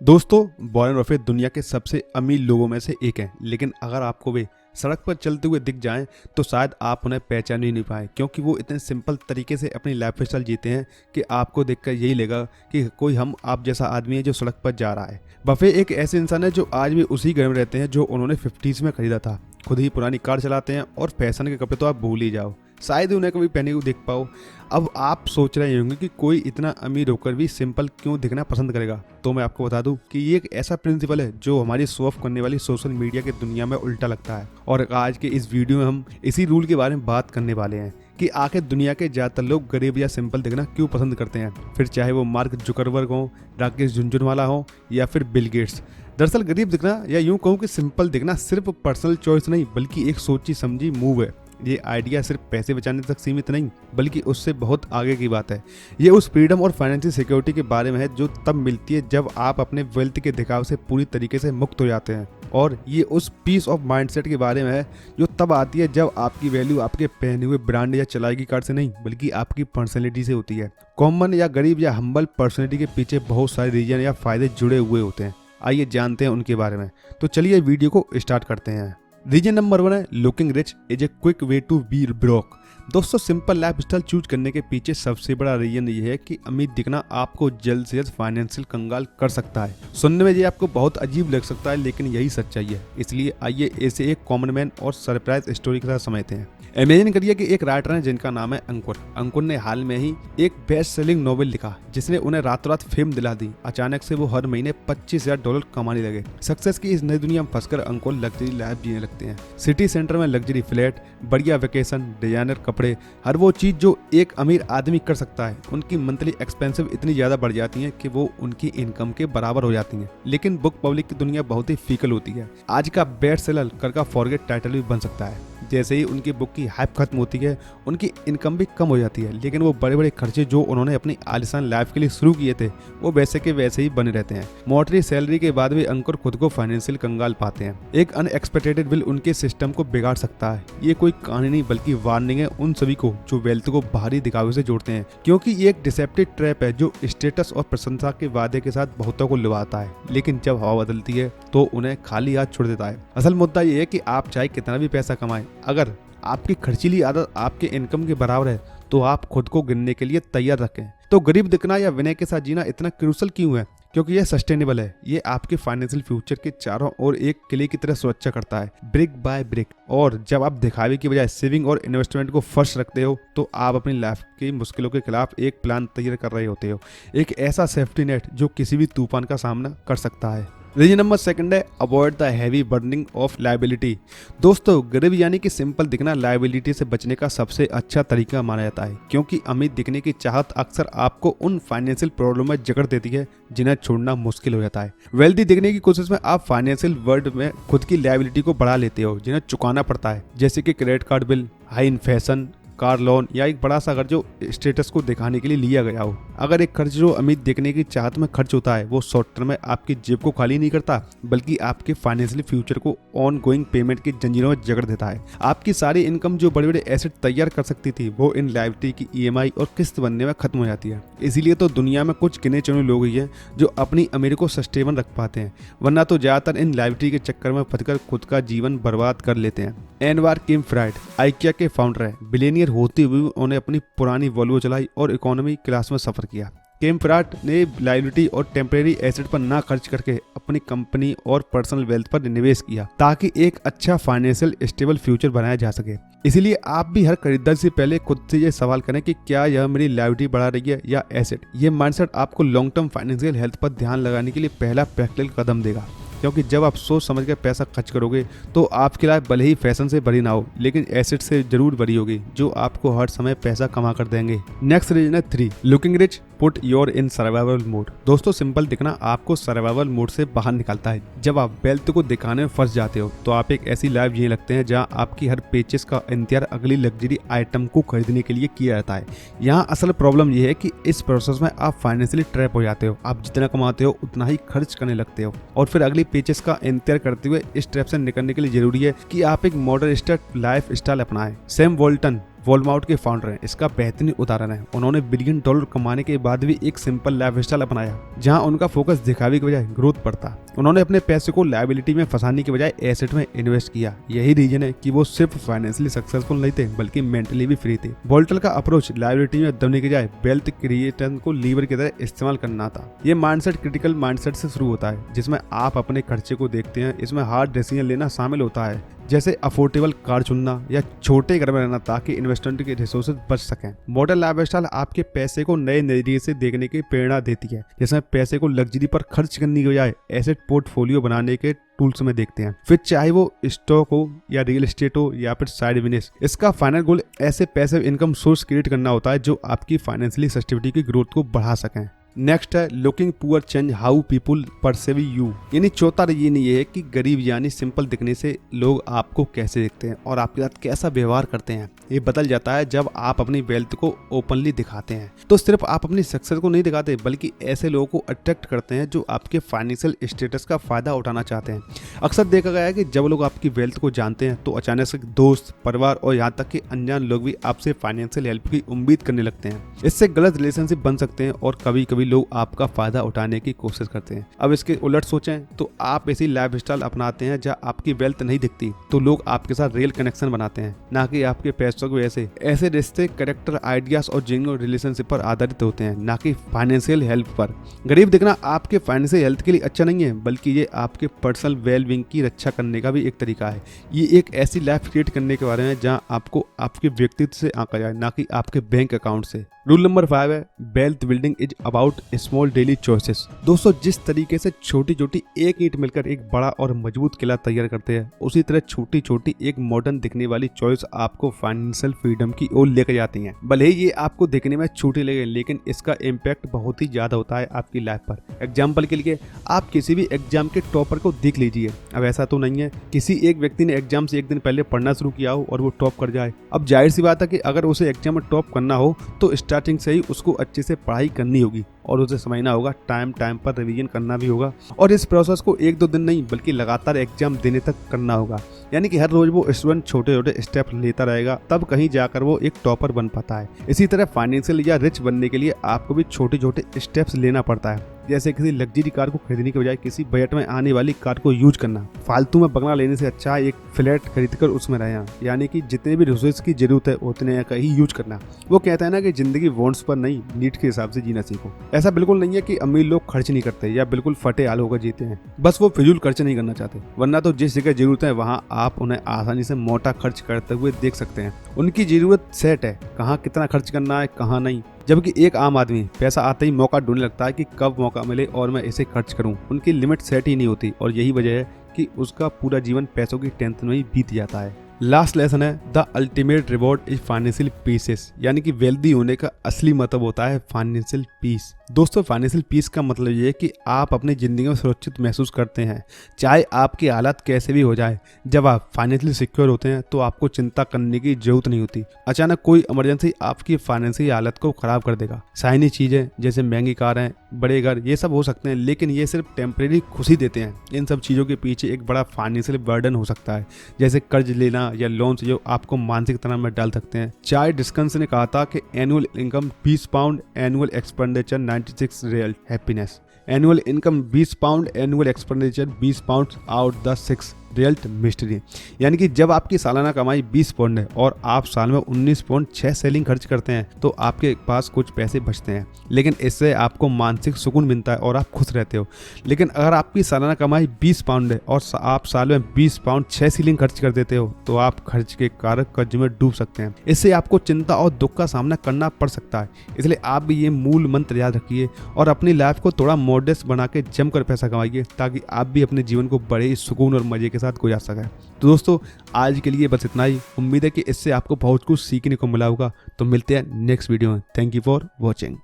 दोस्तों, Warren Buffett दुनिया के सबसे अमीर लोगों में से एक हैं, लेकिन अगर आपको वे सड़क पर चलते हुए दिख जाएं तो शायद आप उन्हें पहचान ही नहीं पाए, क्योंकि वो इतने सिंपल तरीके से अपनी लाइफ स्टाइल जीते हैं कि आपको देखकर यही लगेगा कि कोई हम आप जैसा आदमी है जो सड़क पर जा रहा है। बफे एक ऐसे इंसान है जो आज भी उसी घर में रहते हैं जो उन्होंने 50s में खरीदा था, खुद ही पुरानी कार चलाते हैं और फैशन के कपड़े तो आप भूल ही जाओ, शायद उन्हें कभी पहने को देख पाओ। अब आप सोच रहे होंगे कि कोई इतना अमीर होकर भी सिंपल क्यों दिखना पसंद करेगा, तो मैं आपको बता दूं कि ये एक ऐसा प्रिंसिपल है जो हमारी शो ऑफ करने वाली सोशल मीडिया की दुनिया में उल्टा लगता है। और आज के इस वीडियो में हम इसी रूल के बारे में बात करने वाले हैं कि आखिर दुनिया के ज़्यादातर लोग गरीब या सिंपल दिखना क्यों पसंद करते हैं, फिर चाहे वो मार्क जुकरबर्ग हो, राकेश झुनझुनवाला हो या फिर बिल गेट्स। दरअसल गरीब दिखना या यूं कहूँ कि सिंपल दिखना सिर्फ पर्सनल चॉइस नहीं, बल्कि एक सोची समझी मूव है। ये आइडिया सिर्फ पैसे बचाने तक सीमित नहीं, बल्कि उससे बहुत आगे की बात है। ये उस फ्रीडम और फाइनेंशियल सिक्योरिटी के बारे में है जो तब मिलती है जब आप अपने वेल्थ के दिखाव से पूरी तरीके से मुक्त हो जाते हैं। और ये उस पीस ऑफ माइंडसेट के बारे में है जो तब आती है जब आपकी वैल्यू आपके पहने हुए ब्रांड या चलाई की कार से नहीं, बल्कि आपकी पर्सनैलिटी से होती है। कॉमन या गरीब या हम्बल पर्सनैलिटी के पीछे बहुत सारे रीजन या फायदे जुड़े हुए होते हैं। आइए जानते हैं उनके बारे में। तो चलिए वीडियो को स्टार्ट करते हैं। रीजन नंबर 1 है looking rich is a quick way to be broke. दोस्तों, सिंपल लाइफस्टाइल चूज करने के पीछे सबसे बड़ा रीजन ये है कि अमीर दिखना आपको जल्द से जल्द फाइनेंशियल कंगाल कर सकता है। सुनने में ये आपको बहुत अजीब लग सकता है, लेकिन यही सच्चाई है। इसलिए आइए इसे एक कॉमन मैन और सरप्राइज स्टोरी के साथ समझते हैं। इमेजिन करिए कि एक राइटर है जिनका नाम है अंकुर। अंकुर ने हाल में ही एक बेस्ट सेलिंग नॉवेल लिखा जिसने उन्हें रातों रात फेम दिला दी। अचानक से वो हर महीने $25,000 कमाने लगे। सक्सेस की इस नई दुनिया में फंसकर अंकुर लग्जरी लाइफ जीने लगते हैं। सिटी सेंटर में लग्जरी फ्लैट, बढ़िया वेकेशन, डिजाइनर कपड़े, हर वो चीज जो एक अमीर आदमी कर सकता है। उनकी मंथली एक्सपेंसिव इतनी ज्यादा बढ़ जाती है कि वो उनकी इनकम के बराबर हो जाती है। लेकिन बुक पब्लिक की दुनिया बहुत ही फीकल होती है। आज का बेस्ट सेलर कल का फॉरगेट टाइटल भी बन सकता है। जैसे ही उनकी बुक की हाइप खत्म होती है, उनकी इनकम भी कम हो जाती है, लेकिन वो बड़े बड़े खर्चे जो उन्होंने अपनी आलिशान लाइफ के लिए शुरू किए थे वो वैसे के वैसे ही बने रहते हैं। मोटरी सैलरी के बाद भी अंकुर खुद को फाइनेंशियल कंगाल पाते हैं। एक अनएक्सपेक्टेड बिल उनके सिस्टम को बिगाड़ सकता है। ये कोई कहानी नहीं बल्कि वार्निंग है उन सभी को जो वेल्थ को बाहरी दिखावे से जोड़ते हैं, क्योंकि ये एक डिसेप्टिव ट्रैप है जो स्टेटस और प्रशंसा के वादे के साथ बहुतों को लुभाता है, लेकिन जब हवा बदलती है तो उन्हें खाली हाथ छोड़ देता है। असल मुद्दा ये है कि आप चाहे कितना भी पैसा कमाएं, अगर आपकी खर्चीली आदत आपके इनकम के बराबर है तो आप खुद को गिनने के लिए तैयार रखें। तो गरीब दिखना या विनय के साथ जीना इतना क्रूशल क्यों है? क्योंकि यह सस्टेनेबल है। ये आपके फाइनेंशियल फ्यूचर के चारों ओर एक किले की तरह सुरक्षा करता है, ब्रिक बाय ब्रिक। और जब आप दिखावे की बजाय सेविंग और इन्वेस्टमेंट को फर्स्ट रखते हो तो आप अपनी लाइफ की मुश्किलों के खिलाफ एक प्लान तैयार कर रहे होते हो, एक ऐसा सेफ्टी नेट जो किसी भी तूफान का सामना कर सकता है। रीजन नंबर 2 है avoid the heavy burdening of liability. दोस्तों, गरीब यानी कि सिंपल दिखना लायबिलिटी से बचने का सबसे अच्छा तरीका माना जाता है, क्योंकि अमीर दिखने की चाहत अक्सर आपको उन फाइनेंशियल प्रॉब्लम में जकड़ देती है जिन्हें छोड़ना मुश्किल हो जाता है। वेल्दी दिखने की कोशिश में आप फाइनेंशियल वर्ल्ड में खुद की लायबिलिटी को बढ़ा लेते हो जिन्हें चुकाना पड़ता है, जैसे कि credit card bill, high inflation, car loan या एक बड़ा सा घर जो स्टेटस को दिखाने के लिए लिया गया हो। अगर एक खर्च जो अमीर दिखने की चाहत में खर्च होता है वो शॉर्ट टर्म में आपकी जेब को खाली नहीं करता, बल्कि आपके फाइनेंशियल फ्यूचर को ऑन गोइंग पेमेंट की जंजीरों में जकड़ देता है। आपकी सारी इनकम जो बड़े बड़े एसेट तैयार कर सकती थी वो इन लायबिलिटी की EMI और किस्त बनने में खत्म हो जाती है। इसीलिए तो दुनिया में कुछ गिने चुने लोग ही हैं जो अपनी अमीरी को सस्टेबल रख पाते हैं, वरना तो ज्यादातर इन लायबिलिटी के चक्कर में फंसकर खुद का जीवन बर्बाद कर लेते हैं। एनवार किम फ्राइड आइकिया के फाउंडर है। बिलियनियर होते हुए उन्होंने अपनी पुरानी वॉल्वो चलाई और इकोनॉमी क्लास में सफर किया। किम फ्राइड ने लायबिलिटी और टेम्परेरी एसेट पर ना खर्च करके अपनी कंपनी और पर्सनल वेल्थ पर निवेश किया ताकि एक अच्छा फाइनेंशियल स्टेबल फ्यूचर बनाया जा सके। इसीलिए आप भी हर खरीदारी से पहले खुद से ये सवाल करें कि क्या यह मेरी लायबिलिटी बढ़ा रही है या एसेट। ये माइंडसेट आपको लॉन्ग टर्म फाइनेंशियल हेल्थ पर ध्यान लगाने के लिए पहला प्रैक्टिकल कदम देगा, क्योंकि जब आप सोच समझ कर पैसा खर्च करोगे तो आपकी लाइफ भले ही फैशन से भरी ना हो, लेकिन एसेट से जरूर भरी होगी जो आपको हर समय पैसा कमा कर देंगे। नेक्स्ट रीजन है 3 looking rich put your in survival mode. दोस्तों, सिंपल दिखना आपको सर्वाइवल मोड से बाहर निकालता है। जब आप वेल्थ को दिखाने में फंस जाते हो तो आप एक ऐसी लाइफ जीने लगते हैं जहां आपकी हर पेचेस का इंतजार अगली लग्जरी आइटम को खरीदने के लिए किया जाता है। यहाँ असल प्रॉब्लम यह है कि इस प्रोसेस में आप फाइनेंशियली ट्रैप हो जाते हो। आप जितना कमाते हो उतना ही खर्च करने लगते हो और फिर अगली पेचेस का इंतजार करते हुए इस ट्रैप से निकलने के लिए जरूरी है कि आप एक मॉडर्न लाइफ स्टाइल अपनाएं। सैम वॉल्टन वॉलमार्ट के फाउंडर हैं, इसका बेहतरीन उदाहरण है। उन्होंने बिलियन डॉलर कमाने के बाद भी एक सिंपल लाइफस्टाइल अपनाया जहां उनका फोकस दिखावे की बजाय ग्रोथ पर था। उन्होंने अपने पैसे को लायबिलिटी में फंसाने के बजाय एसेट में इन्वेस्ट किया। यही रीजन है कि वो सिर्फ फाइनेंशियली सक्सेसफुल नहीं थे बल्कि मेंटली भी फ्री थे। वॉल्टर का अप्रोच लायबिलिटी में दबने के बजाय वेल्थ क्रिएशन को लीवर की तरह इस्तेमाल करना था। ये माइंडसेट क्रिटिकल माइंडसेट से शुरू होता है जिसमें आप अपने खर्चे को देखते हैं। इसमें हार्ड डिसीजन लेना शामिल होता है, जैसे अफोर्डेबल कार चुनना या छोटे घर में रहना ताकि इन्वेस्टमेंट के रिसोर्सेज बच सकें। मॉडर्न लाइफस्टाइल आपके पैसे को नए नजरिए से देखने की प्रेरणा देती है, जिसमें पैसे को लग्जरी पर खर्च करने के बजाय एसेट पोर्टफोलियो बनाने के टूल्स में देखते हैं। फिर चाहे वो स्टॉक हो या रियल एस्टेट हो या फिर साइड बिजनेस, इसका फाइनल गोल ऐसे पैसिव इनकम सोर्स क्रिएट करना होता है जो आपकी फाइनेंशियली सस्टेनेबिलिटी की ग्रोथ को बढ़ा सकें। नेक्स्ट है looking poor change how people perceive you, यानी चौथा रीजन ये है कि गरीब यानी सिंपल दिखने से लोग आपको कैसे देखते हैं और आपके साथ कैसा व्यवहार करते हैं ये बदल जाता है जब आप अपनी वेल्थ को ओपनली दिखाते हैं। तो सिर्फ आप अपनी सक्सेस को नहीं दिखाते बल्कि ऐसे लोगों को अट्रैक्ट करते हैं जो आपके फाइनेंशियल स्टेटस का फायदा उठाना चाहते हैं। अक्सर देखा गया है कि जब लोग आपकी वेल्थ को जानते हैं तो अचानक से दोस्त, परिवार और यहाँ तक कि अनजान लोग भी आपसे फाइनेंशियल हेल्प की उम्मीद करने लगते हैं। इससे गलत रिलेशनशिप बन सकते हैं और कभी कभी लोग आपका फायदा उठाने की कोशिश करते हैं। अब इसके उलट सोचें तो आप ऐसी लाइफस्टाइल अपनाते हैं जहां आपकी वेल्थ नहीं दिखती तो लोग आपके साथ रियल कनेक्शन बनाते हैं, ना कि आपके पैसों की वजह से। ऐसे रिश्ते कैरेक्टर, आइडियाज और जेन्युइन रिलेशनशिप पर आधारित होते हैं, ना कि फाइनेंशियल हेल्प पर। गरीब दिखना आपके फाइनेंशियल हेल्थ के लिए अच्छा नहीं है बल्कि ये आपके पर्सनल वेलबींग की रक्षा करने का भी एक तरीका है। ये एक ऐसी लाइफ क्रिएट करने के बारे में जहां आपको आपके व्यक्तित्व से आंका जाए, ना कि आपके बैंक अकाउंट से। रूल नंबर 5 है wealth building is about small daily choices. दोस्तों, जिस तरीके से छोटी छोटी एक ईंट मिलकर एक बड़ा और मजबूत किला तैयार करते हैं, उसी तरह छोटी छोटी एक मॉडर्न दिखने वाली चॉइस आपको फाइनेंशियल फ्रीडम की ओर लेकर जाती हैं। भले ही ये आपको देखने में छोटी लगे लेकिन इसका इम्पैक्ट बहुत ही ज्यादा होता है आपकी लाइफ पर। एग्जाम्पल के लिए आप किसी भी एग्जाम के टॉपर को देख लीजिए। अब ऐसा तो नहीं है किसी एक व्यक्ति ने एग्जाम से एक दिन पहले पढ़ना शुरू किया हो और वो टॉप कर जाए। अब जाहिर सी बात है कि अगर उसे एग्जाम में टॉप करना हो तो स्टार्टिंग से ही उसको अच्छे से पढ़ाई करनी होगी और उसे समझना होगा, टाइम पर रिवीजन करना भी होगा और इस प्रोसेस को 1-2 दिन नहीं बल्कि लगातार एग्जाम देने तक करना होगा। यानी कि हर रोज वो स्टूडेंट छोटे छोटे स्टेप लेता रहेगा, तब कहीं जाकर वो एक टॉपर बन पाता है। इसी तरह फाइनेंशियल या रिच बनने के लिए आपको भी छोटे छोटे स्टेप्स लेना पड़ता है, जैसे किसी लग्जरी कार को खरीदने के बजाय किसी बजट में आने वाली कार को यूज करना। फालतू में बंगला लेने से अच्छा एक फ्लैट खरीदकर उसमें रहना, यानी कि जितने भी रिसोर्स की जरूरत है उतने का ही यूज करना। वो कहता है ना कि जिंदगी वांट्स पर नहीं, नीड के हिसाब से जीना सीखो। ऐसा बिल्कुल नहीं है कि अमीर लोग खर्च नहीं करते या बिल्कुल फटे हाल होकर जीते हैं, बस वो फिजूल खर्च नहीं करना चाहते। वरना तो जिस जगह जरूरत है वहाँ आप उन्हें आसानी से मोटा खर्च करते हुए देख सकते हैं। उनकी जरूरत सेट है, कहाँ कितना खर्च करना है कहाँ नहीं। जबकि एक आम आदमी पैसा आते ही मौका ढूंढने लगता है कि कब मौका मिले और मैं इसे खर्च करूं। उनकी लिमिट सेट ही नहीं होती और यही वजह है कि उसका पूरा जीवन पैसों की टेंशन में ही बीत जाता है। लास्ट लेसन है the ultimate reward is financial pieces, यानी कि वेल्दी होने का असली मतलब होता है फाइनेंशियल पीस। दोस्तों, फाइनेंशियल पीस का मतलब ये है कि आप अपनी जिंदगी में सुरक्षित महसूस करते हैं, चाहे आपकी हालत कैसे भी हो जाए। जब आप फाइनेंशियली सिक्योर होते हैं तो आपको चिंता करने की जरूरत नहीं होती। अचानक कोई इमरजेंसी आपकी फाइनेंशियल हालत को खराब कर देगा। शाइनी चीजें जैसे महंगी कारें, बड़े घर, ये सब हो सकते हैं लेकिन ये सिर्फ टेम्परेरी खुशी देते हैं। इन सब चीजों के पीछे एक बड़ा फाइनेंशियल बर्डन हो सकता है, जैसे कर्ज लेना या लोन्स जो आपको मानसिक तनाव में डाल सकते हैं। चार्ल्स डिकेंस ने कहा था कि annual income 20 pound, annual expenditure 96 real happiness. Annual income 20 pound, annual expenditure 20 pound out the 6 real mystery. यानी कि जब आपकी सालाना कमाई 20 पाउंड है और आप साल में 19.6 सेलिंग खर्च करते हैं तो आपके पास कुछ पैसे बचते हैं, लेकिन इससे आपको मानसिक सुकून मिलता है और आप खुश रहते हो। लेकिन अगर आपकी सालाना कमाई 20 पाउंड है और आप साल में 20 पाउंड 6 सीलिंग खर्च कर देते हो तो आप खर्च के कारण कर्ज में डूब सकते हैं। इससे आपको चिंता और दुख का सामना करना पड़ सकता है। इसलिए आप भी ये मूल मंत्र याद रखिए और अपनी लाइफ को थोड़ा मॉडेस्ट बना के जमकर पैसा कमाइए ताकि आप भी अपने जीवन को बड़े ही सुकून और मजे के साथ गुजार सके। तो दोस्तों, आज के लिए बस इतना ही। उम्मीद है कि इससे आपको बहुत कुछ सीखने को मिला होगा। तो मिलते हैं नेक्स्ट वीडियो में। Thank you for watching.